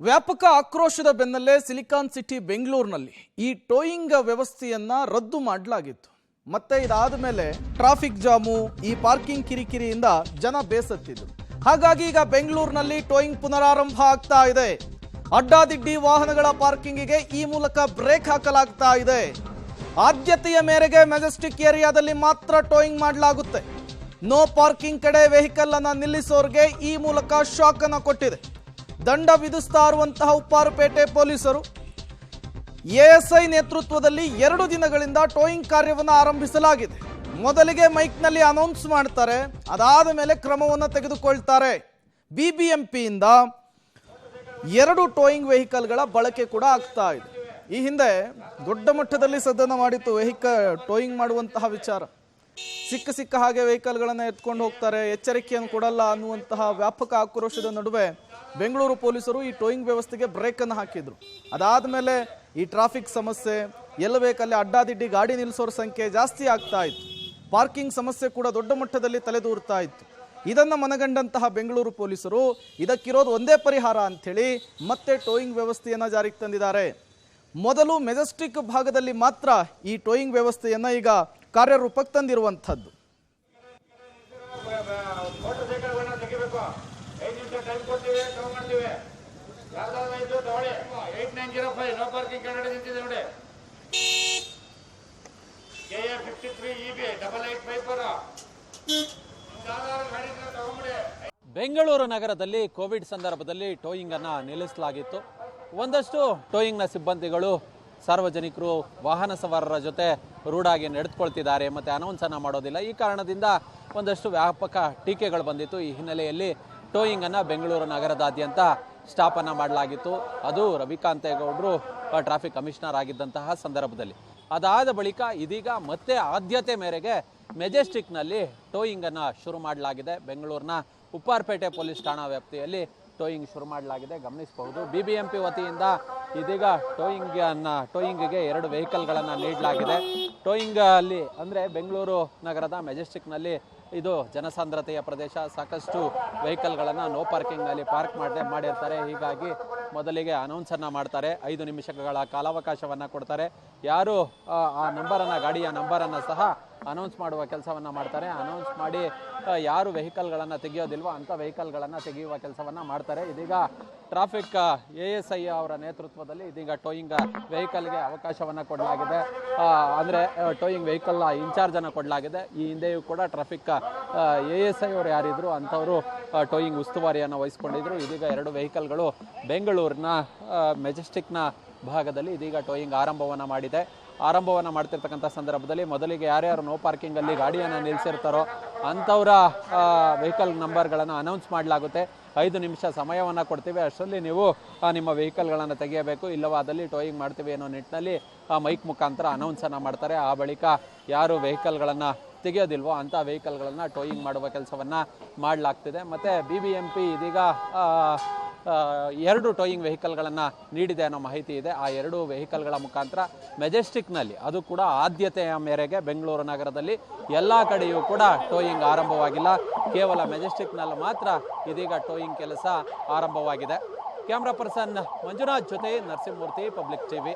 ವ್ಯಾಪಕ ಆಕ್ರೋಶದ ಬೆನ್ನಲ್ಲೇ silicon city ಬೆಂಗಳೂರಿನಲ್ಲಿ ಈ ಟೋಯಿಂಗ್ ವ್ಯವಸ್ಥೆಯನ್ನ ರದ್ದು ಮಾಡಲಾಗಿತ್ತು. ಮತ್ತೆ ಇದಾದ ಮೇಲೆ ಟ್ರಾಫಿಕ್ ಜಾಮು, ಈ ಪಾರ್ಕಿಂಗ್ ಕಿರಿಕಿರಿಯಿಂದ ಜನ ಬೇಸತ್ತಿದ್ರು. ಹಾಗಾಗಿ ಈಗ ಬೆಂಗಳೂರಿನಲ್ಲಿ ಟೋಯಿಂಗ್ ಪುನರಾರಂಭ ಆಗ್ತಾ ಇದೆ. ಅಡ್ಡಾದಿಡ್ಡಿ ವಾಹನಗಳ ಪಾರ್ಕಿಂಗಿಗೆ ಈ ಮೂಲಕ ಬ್ರೇಕ್ ಹಾಕಲಾಗ್ತಾ ಇದೆ. ಆದ್ಯತೆಯ ಮೇರೆಗೆ ಮೆಜೆಸ್ಟಿಕ್ ಏರಿಯಾದಲ್ಲಿ ಮಾತ್ರ ಟೋಯಿಂಗ್ ಮಾಡಲಾಗುತ್ತೆ. ನೋ ಪಾರ್ಕಿಂಗ್ ಕಡೆ ವೆಹಿಕಲ್ ಅನ್ನ ನಿಲ್ಲಿಸೋರ್ಗೆ ಈ ಮೂಲಕ ಶಾಕ್ ಅನ್ನು ಕೊಟ್ಟಿದೆ. ದಂಡ ವಿಧಿಸ್ತಾ ಇರುವಂತಹ ಉಪ್ಪಾರಪೇಟೆ ಪೊಲೀಸರು ಎಎಸ್ಐ ನೇತೃತ್ವದಲ್ಲಿ 2 ದಿನಗಳಿಂದ ಟೋಯಿಂಗ್ ಕಾರ್ಯವನ್ನು ಆರಂಭಿಸಲಾಗಿದೆ. ಮೊದಲಿಗೆ ಮೈಕ್ನಲ್ಲಿ ಅನೌನ್ಸ್ ಮಾಡ್ತಾರೆ, ಅದಾದ ಮೇಲೆ ಕ್ರಮವನ್ನು ತೆಗೆದುಕೊಳ್ತಾರೆ. ಬಿಬಿಎಂಪಿಯಿಂದ 2 ಟೋಯಿಂಗ್ ವೆಹಿಕಲ್ಗಳ ಬಳಕೆ ಕೂಡ ಆಗ್ತಾ ಇದೆ. ಈ ಹಿಂದೆ ದೊಡ್ಡ ಮಟ್ಟದಲ್ಲಿ ಸದ್ದನ ಮಾಡಿತ್ತು ಟೋಯಿಂಗ್ ಮಾಡುವಂತಹ ವಿಚಾರ. ಸಿಕ್ಕ ಹಾಗೆ ವೆಹಿಕಲ್ಗಳನ್ನು ಎತ್ಕೊಂಡು ಹೋಗ್ತಾರೆ, ಎಚ್ಚರಿಕೆಯನ್ನು ಕೊಡಲ್ಲ ಅನ್ನುವಂತಹ ವ್ಯಾಪಕ ಆಕ್ರೋಶದ ನಡುವೆ ಬೆಂಗಳೂರು ಪೊಲೀಸರು ಈ ಟೋಯಿಂಗ್ ವ್ಯವಸ್ಥೆಗೆ ಬ್ರೇಕ್ ಅನ್ನು ಹಾಕಿದ್ರು. ಅದಾದ ಮೇಲೆ ಈ ಟ್ರಾಫಿಕ್ ಸಮಸ್ಯೆ, ಎಲ್ಲ ಬೇಕಲ್ಲಿ ಅಡ್ಡಾದಿಡ್ಡಿ ಗಾಡಿ ನಿಲ್ಲಿಸೋರ ಸಂಖ್ಯೆ ಜಾಸ್ತಿ ಆಗ್ತಾ ಇತ್ತು. ಪಾರ್ಕಿಂಗ್ ಸಮಸ್ಯೆ ಕೂಡ ದೊಡ್ಡ ಮಟ್ಟದಲ್ಲಿ ತಲೆದೂರ್ತಾ ಇತ್ತು. ಇದನ್ನು ಮನಗಂಡಂತಹ ಬೆಂಗಳೂರು ಪೊಲೀಸರು ಇದಕ್ಕಿರೋದು ಒಂದೇ ಪರಿಹಾರ ಅಂಥೇಳಿ ಮತ್ತೆ ಟೋಯಿಂಗ್ ವ್ಯವಸ್ಥೆಯನ್ನು ಜಾರಿಗೆ ತಂದಿದ್ದಾರೆ. ಮೊದಲು ಮೆಜೆಸ್ಟಿಕ್ ಭಾಗದಲ್ಲಿ ಮಾತ್ರ ಈ ಟೋಯಿಂಗ್ ವ್ಯವಸ್ಥೆಯನ್ನು ಈಗ ಕಾರ್ಯರೂಪಕ್ಕೆ ತಂದಿರುವಂಥದ್ದು. ಬೆಂಗಳೂರು ನಗರದಲ್ಲಿ ಕೋವಿಡ್ ಸಂದರ್ಭದಲ್ಲಿ ಟೋಯಿಂಗ್ ಅನ್ನು ನಿಲ್ಲಿಸಲಾಗಿತ್ತು. ಒಂದಷ್ಟು ಟೋಯಿಂಗ್ನ ಸಿಬ್ಬಂದಿಗಳು ಸಾರ್ವಜನಿಕರು ವಾಹನ ಸವಾರರ ಜೊತೆ ರೂಢಾಗಿ ನಡೆದುಕೊಳ್ತಿದ್ದಾರೆ ಮತ್ತು ಅನೌನ್ಸನ್ನು ಮಾಡೋದಿಲ್ಲ. ಈ ಕಾರಣದಿಂದ ಒಂದಷ್ಟು ವ್ಯಾಪಕ ಟೀಕೆಗಳು ಬಂದಿತ್ತು. ಈ ಹಿನ್ನೆಲೆಯಲ್ಲಿ ಟೋಯಿಂಗನ್ನು ಬೆಂಗಳೂರು ನಗರದಾದ್ಯಂತ ಸ್ಟಾಪನ್ನು ಮಾಡಲಾಗಿತ್ತು. ಅದು ರವಿಕಾಂತೇಗೌಡರು ಟ್ರಾಫಿಕ್ ಕಮಿಷನರ್ ಆಗಿದ್ದಂತಹ ಸಂದರ್ಭದಲ್ಲಿ. ಅದಾದ ಬಳಿಕ ಇದೀಗ ಮತ್ತೆ ಆದ್ಯತೆ ಮೇರೆಗೆ ಮೆಜೆಸ್ಟಿಕ್ನಲ್ಲಿ ಟೋಯಿಂಗನ್ನು ಶುರು ಮಾಡಲಾಗಿದೆ. ಬೆಂಗಳೂರಿನ ಉಪ್ಪಾರಪೇಟೆ ಪೊಲೀಸ್ ಠಾಣಾ ವ್ಯಾಪ್ತಿಯಲ್ಲಿ ಟೋಯಿಂಗ್ ಶುರು ಮಾಡಲಾಗಿದೆ, ಗಮನಿಸಬಹುದು. ಬಿಬಿಎಂಪಿ ವತಿಯಿಂದ ಇದೀಗ ಟೋಯಿಂಗಿಗೆ 2 ವೆಹಿಕಲ್ಗಳನ್ನು ನೀಡಲಾಗಿದೆ. ಟೋಯಿಂಗ್ ಅಲ್ಲಿ ಅಂದರೆ ಬೆಂಗಳೂರು ನಗರದ ಮೆಜೆಸ್ಟಿಕ್ನಲ್ಲಿ ಇದು ಜನಸಾಂದ್ರತೆಯ ಪ್ರದೇಶ, ಸಾಕಷ್ಟು ವೆಹಿಕಲ್ಗಳನ್ನು ನೋ ಪಾರ್ಕಿಂಗ್ನಲ್ಲಿ ಪಾರ್ಕ್ ಮಾಡಿರ್ತಾರೆ. ಹೀಗಾಗಿ ಮೊದಲಿಗೆ ಅನೌನ್ಸನ್ನು ಮಾಡ್ತಾರೆ, 5 ನಿಮಿಷಗಳ ಕಾಲಾವಕಾಶವನ್ನು ಕೊಡ್ತಾರೆ. ಯಾರು ಆ ಗಾಡಿಯ ನಂಬರನ್ನು ಸಹ ಅನೌನ್ಸ್ ಮಾಡುವ ಕೆಲಸವನ್ನು ಮಾಡ್ತಾರೆ. ಅನೌನ್ಸ್ ಮಾಡಿ ಯಾರು ವೆಹಿಕಲ್ಗಳನ್ನು ತೆಗೆಯೋದಿಲ್ವೋ ಅಂಥ ವೆಹಿಕಲ್ಗಳನ್ನು ತೆಗೆಯುವ ಕೆಲಸವನ್ನು ಮಾಡ್ತಾರೆ. ಇದೀಗ ಟ್ರಾಫಿಕ್ ಎಎಸ್ಐ ಅವರ ನೇತೃತ್ವದಲ್ಲಿ ಇದೀಗ ಟೋಯಿಂಗ್ ವೆಹಿಕಲ್ಗೆ ಅವಕಾಶವನ್ನು ಕೊಡಲಾಗಿದೆ. ಅಂದರೆ ಟೋಯಿಂಗ್ ವೆಹಿಕಲ್ ಇನ್ಚಾರ್ಜನ್ನು ಕೊಡಲಾಗಿದೆ. ಈ ಹಿಂದೆಯೂ ಕೂಡ ಟ್ರಾಫಿಕ್ ಎಎಸ್ಐ ಅವರು ಯಾರಿದ್ರು ಅಂಥವರು ಟೋಯಿಂಗ್ ಉಸ್ತುವಾರಿಯನ್ನು ವಹಿಸ್ಕೊಂಡಿದ್ರು. ಇದೀಗ 2 ವೆಹಿಕಲ್ಗಳು ಬೆಂಗಳೂರಿನ ಮೆಜೆಸ್ಟಿಕ್ನ ಭಾಗದಲ್ಲಿ ಇದೀಗ ಟೋಯಿಂಗ್ ಆರಂಭವನ್ನು ಮಾಡ್ತಿರ್ತಕ್ಕಂಥ ಸಂದರ್ಭದಲ್ಲಿ ಮೊದಲಿಗೆ ಯಾರ್ಯಾರು ನೋ ಪಾರ್ಕಿಂಗಲ್ಲಿ ಗಾಡಿಯನ್ನು ನಿಲ್ಲಿಸಿರ್ತಾರೋ ಅಂಥವರ ವೆಹಿಕಲ್ ನಂಬರ್ಗಳನ್ನು ಅನೌನ್ಸ್ ಮಾಡಲಾಗುತ್ತೆ. 5 ನಿಮಿಷ ಸಮಯವನ್ನು ಕೊಡ್ತೀವಿ, ಅಷ್ಟರಲ್ಲಿ ನೀವು ನಿಮ್ಮ ವೆಹಿಕಲ್ಗಳನ್ನು ತೆಗೆಯಬೇಕು, ಇಲ್ಲವಾದಲ್ಲಿ ಟೋಯಿಂಗ್ ಮಾಡ್ತೀವಿ ಅನ್ನೋ ನಿಟ್ಟಿನಲ್ಲಿ ಮೈಕ್ ಮುಖಾಂತರ ಅನೌನ್ಸನ್ನು ಮಾಡ್ತಾರೆ. ಆ ಬಳಿಕ ಯಾರು ವೆಹಿಕಲ್ಗಳನ್ನು ತೆಗೆಯೋದಿಲ್ವೋ ಅಂಥ ವೆಹಿಕಲ್ಗಳನ್ನು ಟೋಯಿಂಗ್ ಮಾಡುವ ಕೆಲಸವನ್ನು ಮಾಡಲಾಗ್ತಿದೆ. ಮತ್ತು ಬಿಬಿಎಂಪಿ ಇದೀಗ 2 ಟೋಯಿಂಗ್ ವೆಹಿಕಲ್ಗಳನ್ನು ನೀಡಿದೆ ಅನ್ನೋ ಮಾಹಿತಿ ಇದೆ. ಆ 2 ವೆಹಿಕಲ್ಗಳ ಮುಖಾಂತರ ಮೆಜೆಸ್ಟಿಕ್ನಲ್ಲಿ, ಅದು ಕೂಡ ಆದ್ಯತೆಯ ಮೇರೆಗೆ ಬೆಂಗಳೂರು ನಗರದಲ್ಲಿ ಎಲ್ಲ ಕಡೆಯೂ ಕೂಡ ಟೋಯಿಂಗ್ ಆರಂಭವಾಗಿಲ್ಲ, ಕೇವಲ ಮೆಜೆಸ್ಟಿಕ್ನಲ್ಲಿ ಮಾತ್ರ ಇದೀಗ ಟೋಯಿಂಗ್ ಕೆಲಸ ಆರಂಭವಾಗಿದೆ. ಕ್ಯಾಮ್ರಾ ಪರ್ಸನ್ ಮಂಜುನಾಥ್ ಜೊತೆ ನರಸಿಂಹಮೂರ್ತಿ, ಪಬ್ಲಿಕ್ ಟಿವಿ.